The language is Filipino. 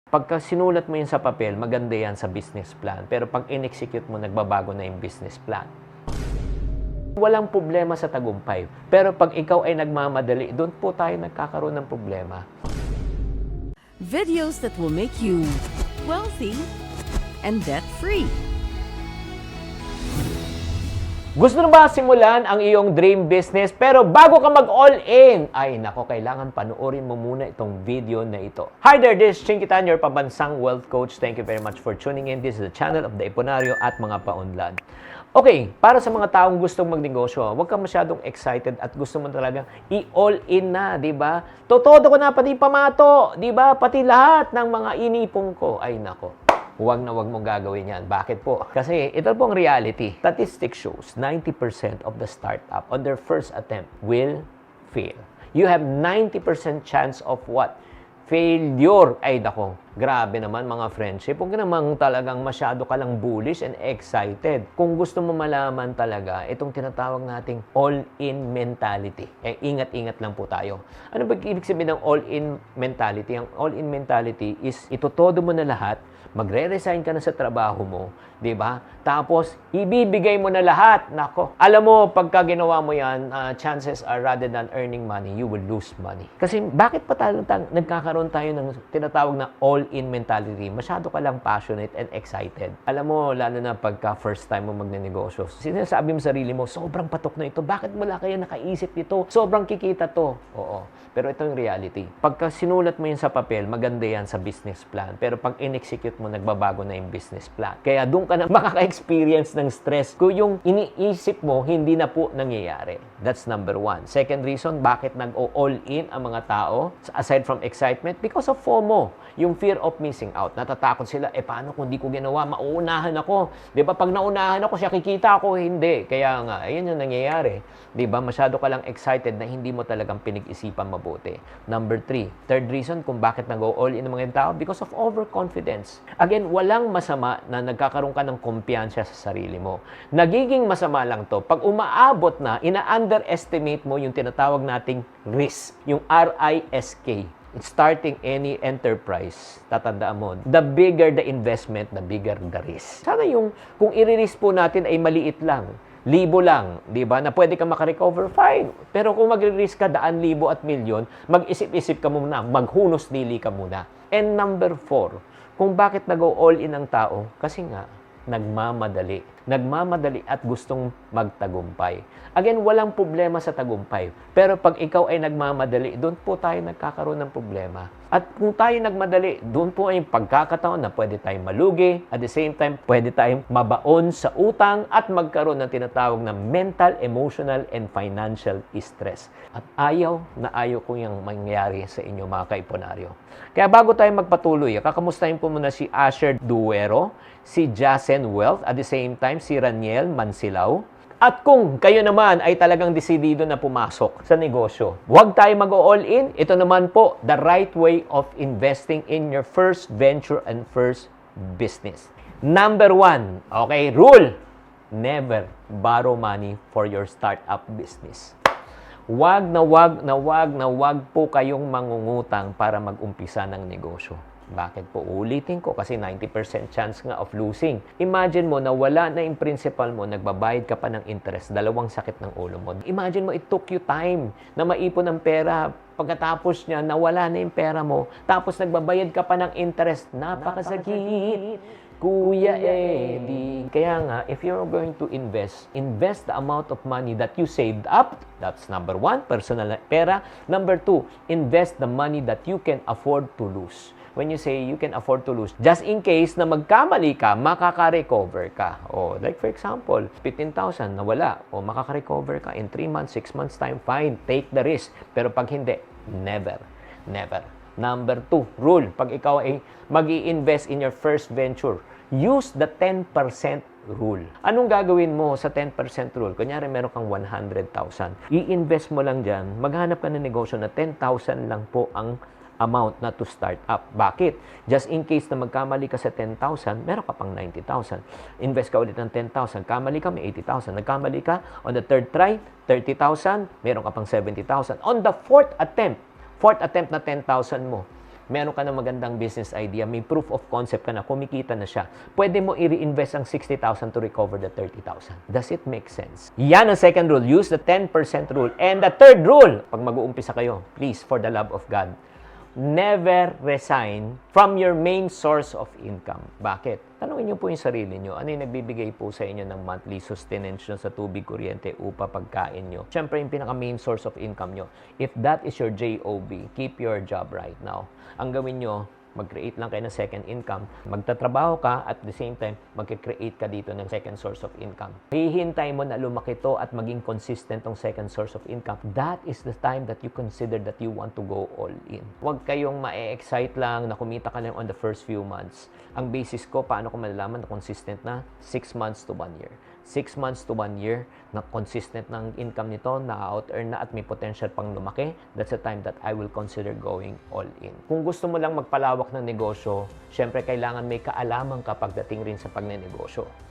Pagka sinulat mo yun sa papel, maganda yan sa business plan. Pero pag in-execute mo, nagbabago na yung business plan. Walang problema sa tagumpay. Pero pag ikaw ay nagmamadali, doon po tayo nagkakaroon ng problema. Videos that will make you wealthy and debt-free. Gusto mo ba simulan ang iyong dream business pero bago ka mag-all-in? Ay nako, kailangan panoorin mo muna itong video na ito. Hi there, this is Chinkitan, your pabansang wealth coach. Thank you very much for tuning in. This is the channel of the Iponaryo at mga paunlad. Okay, para sa mga taong gustong magnegosyo, huwag ka masyadong excited at gusto mo talagang i-all-in na, di ba? Totodo ko na pati pamato, di ba? Pati lahat ng mga inipong ko. Ay nako. Huwag na huwag mong gagawin yan. Bakit po? Kasi ito pong reality. Statistics shows 90% of the startup on their first attempt will fail. You have 90% chance of what? Failure. Ay, dako. Grabe naman mga friendship. Huwag namang talagang masyado ka lang bullish and excited. Kung gusto mo malaman talaga, itong tinatawag nating all-in mentality. Ingat-ingat lang po tayo. Ano ba ibig sabihin ng all-in mentality? Ang all-in mentality is itotodo mo na lahat, magre-resign ka na sa trabaho mo, di ba? Tapos, ibibigay mo na lahat. Nako. Alam mo, pagka ginawa mo yan, chances are rather than earning money, you will lose money. Kasi bakit pa nagkakaroon tayo ng tinatawag na all-in mentality? Masyado ka lang passionate and excited. Alam mo, lalo na pagka first time mo magnenegosyo, sinasabi mo sarili mo, sobrang patok na ito. Bakit wala kaya nakaisip ito? Sobrang kikita to. Oo. Pero ito yung reality. Pagka sinulat mo yun sa papel, maganda yan sa business plan. Pero pag in-execute mo, nagbabago na yung business plan. Kaya doon ka na makaka-experience ng stress kung yung iniisip mo, hindi na po nangyayari. That's number one. Second reason, bakit nag-all-in ang mga tao, aside from excitement, because of FOMO. Yung fear of missing out. Natatakot sila, paano kung di ko ginawa, mauunahan ako. Di ba? Pag naunahan ako, siya kikita ako, hindi. Kaya nga, ayun yung nangyayari. Di ba? Masyado ka lang excited na hindi mo talagang pinag-isipan mabuti. Number three, third reason kung bakit nag-all-in ang mga tao, because of overconfidence. Again, walang masama na nagkakaroon ka ng kumpiyansya sa sarili mo. Nagiging masama lang to pag umaabot na, ina-underestimate mo yung tinatawag nating risk, yung RISK. Starting any enterprise, tatandaan mo, the bigger the investment, the bigger the risk. Sana yung, kung i-risk po natin ay maliit lang, 1,000 lang, di ba, na pwede ka makarecover, fine. Pero kung mag-risk ka 100,000 at milyon, mag-isip-isip ka muna, maghunos dili ka muna. And number 4, kung bakit nag-all-in ang tao, kasi nga, nagmamadali. Nagmamadali at gustong magtagumpay. Again, walang problema sa tagumpay. Pero pag ikaw ay nagmamadali, doon po tayo nagkakaroon ng problema. At kung tayo nagmadali, doon po ay pagkakataon na pwede tayong malugi. At the same time, pwede tayong mabaon sa utang at magkaroon ng tinatawag na mental, emotional, and financial stress. At ayaw na ayaw kong yung mangyari sa inyo mga kaiponaryo. Kaya bago tayo magpatuloy, kakamustahin po muna si Asher Duero, si Jasen Wealth, at the same time si Raniel Mansilao. At kung kayo naman ay talagang desidido na pumasok sa negosyo, huwag tayo mag-all-in. Ito naman po, the right way of investing in your first venture and first business. Number 1, okay, rule, never borrow money for your startup business. Huwag na wag po kayong mangungutang para mag-umpisa ng negosyo. Bakit po? Ulitin ko kasi 90% chance nga of losing. Imagine mo na wala na yung principal mo, nagbabayad ka pa ng interest, dalawang sakit ng ulo mo. Imagine mo, it took you time na maipon ng pera. Pagkatapos niya, nawala na yung pera mo. Tapos nagbabayad ka pa ng interest. Napakasakit, Kuya Eddie. Kaya nga, if you're going to invest the amount of money that you saved up. That's number 1, personal pera. Number 2, invest the money that you can afford to lose. When you say you can afford to lose, just in case na magkamali ka, makaka-recover ka. O, like for example, 15,000 nawala. O, makaka-recover ka in 3 months, 6 months time, fine, take the risk. Pero pag hindi, never. Number 2, rule. Pag ikaw ay mag-i-invest in your first venture, use the 10% rule. Anong gagawin mo sa 10% rule? Kunyari, meron kang 100,000. I-invest mo lang dyan, maghanap ka ng negosyo na 10,000 lang po ang amount na to start up. Bakit? Just in case na magkamali ka sa 10,000, meron ka pang 90,000. Invest ka ulit ng 10,000. Kamali ka, may 80,000. Nagkamali ka, on the third try, 30,000, meron ka pang 70,000. On the fourth attempt na 10,000 mo, meron ka na magandang business idea, may proof of concept ka na, kumikita na siya, pwede mo i-reinvest ang 60,000 to recover the 30,000. Does it make sense? Yan ang second rule. Use the 10% rule. And the third rule, pag mag-uumpisa kayo, please, for the love of God, never resign from your main source of income. Bakit? Tanungin niyo po yung sarili niyo, ano yung nagbibigay po sa inyo ng monthly sustenance nyo sa tubig, kuryente, upa, pagkain nyo. Siyempre, yung pinaka-main source of income nyo. If that is your JOB, keep your job right now. Ang gawin nyo, mag-create lang kayo ng second income. Magtatrabaho ka, at the same time, mag-create ka dito ng second source of income. Hihintay mo na lumaki to at maging consistent tong second source of income. That is the time that you consider that you want to go all in. Huwag kayong ma-excite lang na kumita ka lang on the first few months. Ang basis ko, paano ko malalaman na consistent na? 6 months to 1 year. 6 months to 1 year na consistent ng income nito, na-out-earn na at may potential pang lumaki, that's the time that I will consider going all in. Kung gusto mo lang magpalawak ng negosyo, syempre kailangan may kaalaman ka pagdating rin sa pagnenegosyo.